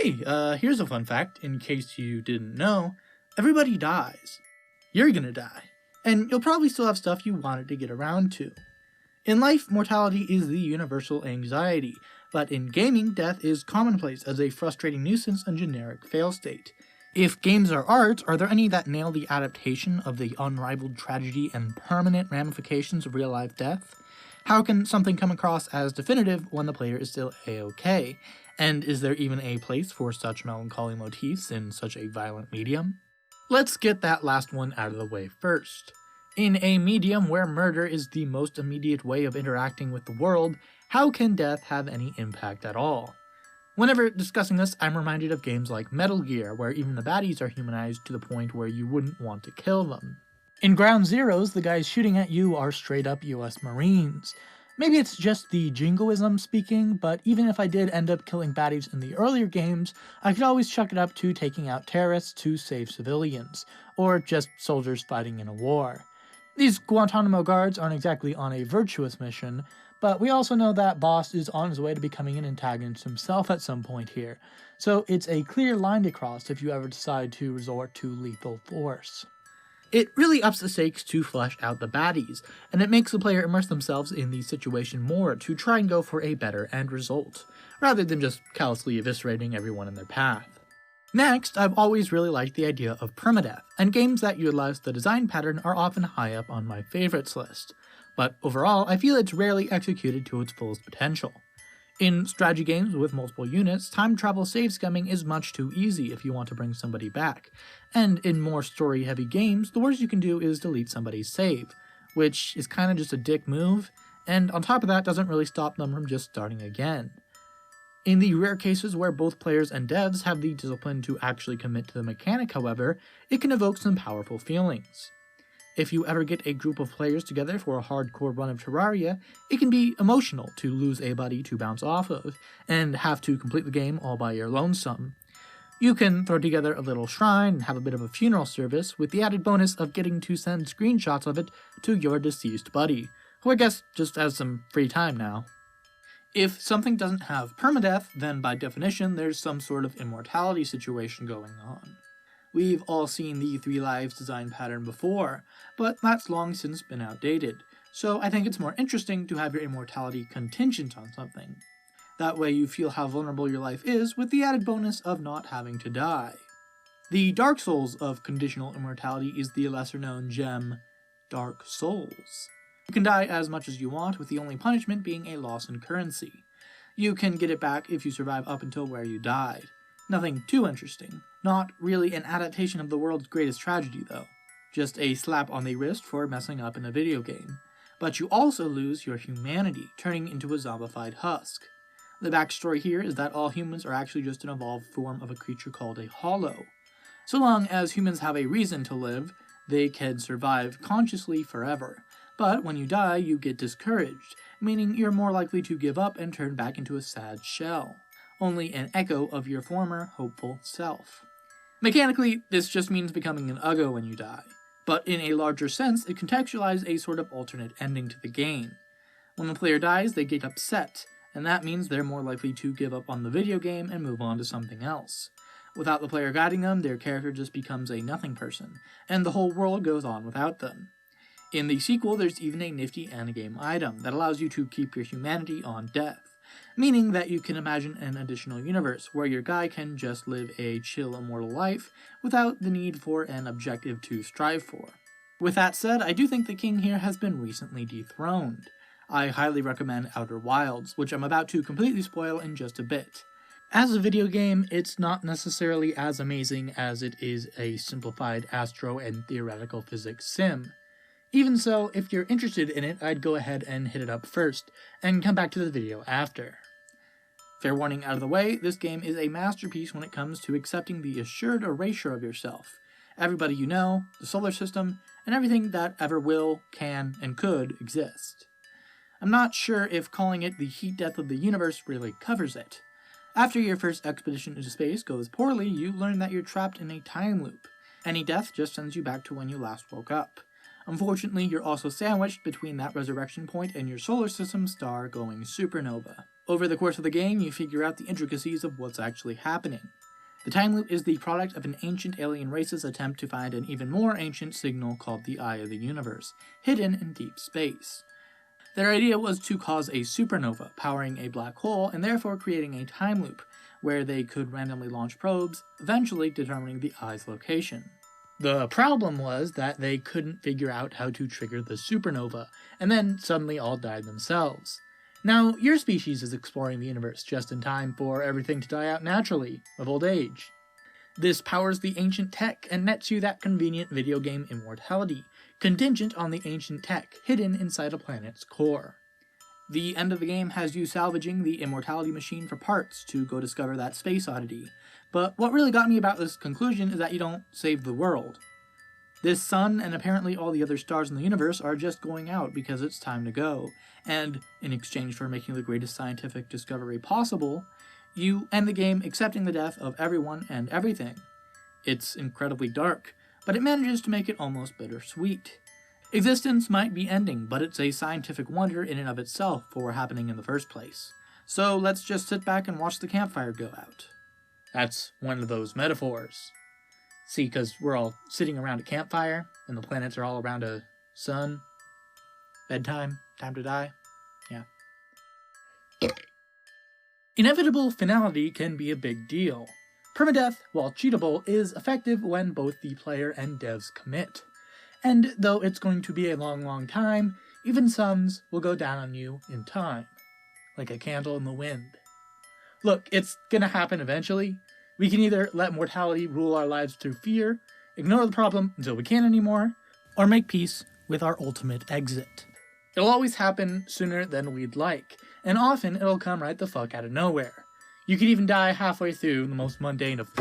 Hey, here's a fun fact, in case you didn't know. Everybody dies. You're gonna die. And you'll probably still have stuff you wanted to get around to. In life, mortality is the universal anxiety, but in gaming, death is commonplace as a frustrating nuisance and generic fail state. If games are art, are there any that nail the adaptation of the unrivaled tragedy and permanent ramifications of real-life death? How can something come across as definitive when the player is still A-OK? And is there even a place for such melancholy motifs in such a violent medium? Let's get that last one out of the way first. In a medium where murder is the most immediate way of interacting with the world, how can death have any impact at all? Whenever discussing this, I'm reminded of games like Metal Gear, where even the baddies are humanized to the point where you wouldn't want to kill them. In Ground Zeroes, the guys shooting at you are straight up US Marines. Maybe it's just the jingoism speaking, but even if I did end up killing baddies in the earlier games, I could always chuck it up to taking out terrorists to save civilians, or just soldiers fighting in a war. These Guantanamo guards aren't exactly on a virtuous mission, but we also know that Boss is on his way to becoming an antagonist himself at some point here, so it's a clear line to cross if you ever decide to resort to lethal force. It really ups the stakes to flesh out the baddies, and it makes the player immerse themselves in the situation more to try and go for a better end result, rather than just callously eviscerating everyone in their path. Next, I've always really liked the idea of permadeath, and games that utilize the design pattern are often high up on my favorites list, but overall I feel it's rarely executed to its fullest potential. In strategy games with multiple units, time travel save scumming is much too easy if you want to bring somebody back, and in more story-heavy games, the worst you can do is delete somebody's save, which is kinda just a dick move, and on top of that doesn't really stop them from just starting again. In the rare cases where both players and devs have the discipline to actually commit to the mechanic, however, it can evoke some powerful feelings. If you ever get a group of players together for a hardcore run of Terraria, it can be emotional to lose a buddy to bounce off of, and have to complete the game all by your lonesome. You can throw together a little shrine and have a bit of a funeral service, with the added bonus of getting to send screenshots of it to your deceased buddy, who I guess just has some free time now. If something doesn't have permadeath, then by definition there's some sort of immortality situation going on. We've all seen the 3 lives design pattern before, but that's long since been outdated, so I think it's more interesting to have your immortality contingent on something. That way you feel how vulnerable your life is, with the added bonus of not having to die. The Dark Souls of conditional immortality is the lesser-known gem, Dark Souls. You can die as much as you want, with the only punishment being a loss in currency. You can get it back if you survive up until where you died. Nothing too interesting. Not really an adaptation of the world's greatest tragedy, though. Just a slap on the wrist for messing up in a video game. But you also lose your humanity, turning into a zombified husk. The backstory here is that all humans are actually just an evolved form of a creature called a hollow. So long as humans have a reason to live, they can survive consciously forever. But when you die, you get discouraged, meaning you're more likely to give up and turn back into a sad shell. Only an echo of your former hopeful self. Mechanically, this just means becoming an uggo when you die, but in a larger sense, it contextualizes a sort of alternate ending to the game. When the player dies, they get upset, and that means they're more likely to give up on the video game and move on to something else. Without the player guiding them, their character just becomes a nothing person, and the whole world goes on without them. In the sequel, there's even a nifty endgame item that allows you to keep your humanity on death, meaning that you can imagine an additional universe where your guy can just live a chill immortal life without the need for an objective to strive for. With that said, I do think the king here has been recently dethroned. I highly recommend Outer Wilds, which I'm about to completely spoil in just a bit. As a video game, it's not necessarily as amazing as it is a simplified astro and theoretical physics sim. Even so, if you're interested in it, I'd go ahead and hit it up first, and come back to the video after. Fair warning out of the way, this game is a masterpiece when it comes to accepting the assured erasure of yourself, everybody you know, the solar system, and everything that ever will, can, and could exist. I'm not sure if calling it the heat death of the universe really covers it. After your first expedition into space goes poorly, you learn that you're trapped in a time loop. Any death just sends you back to when you last woke up. Unfortunately, you're also sandwiched between that resurrection point and your solar system star going supernova. Over the course of the game, you figure out the intricacies of what's actually happening. The time loop is the product of an ancient alien race's attempt to find an even more ancient signal called the Eye of the Universe, hidden in deep space. Their idea was to cause a supernova, powering a black hole and therefore creating a time loop, where they could randomly launch probes, eventually determining the eye's location. The problem was that they couldn't figure out how to trigger the supernova, and then suddenly all died themselves. Now, your species is exploring the universe just in time for everything to die out naturally, of old age. This powers the ancient tech and nets you that convenient video game immortality, contingent on the ancient tech hidden inside a planet's core. The end of the game has you salvaging the immortality machine for parts to go discover that space oddity, but what really got me about this conclusion is that you don't save the world. This sun and apparently all the other stars in the universe are just going out because it's time to go, and in exchange for making the greatest scientific discovery possible, you end the game accepting the death of everyone and everything. It's incredibly dark, but it manages to make it almost bittersweet. Existence might be ending, but it's a scientific wonder in and of itself for happening in the first place. So let's just sit back and watch the campfire go out. That's one of those metaphors. See, because we're all sitting around a campfire, and the planets are all around a sun. Bedtime, time to die. Yeah. Inevitable finality can be a big deal. Permadeath, while cheatable, is effective when both the player and devs commit. And though it's going to be a long time, even suns will go down on you in time. Like a candle in the wind. Look, it's gonna happen eventually. We can either let mortality rule our lives through fear, ignore the problem until we can't anymore, or make peace with our ultimate exit. It'll always happen sooner than we'd like, and often it'll come right the fuck out of nowhere. You could even die halfway through the most mundane of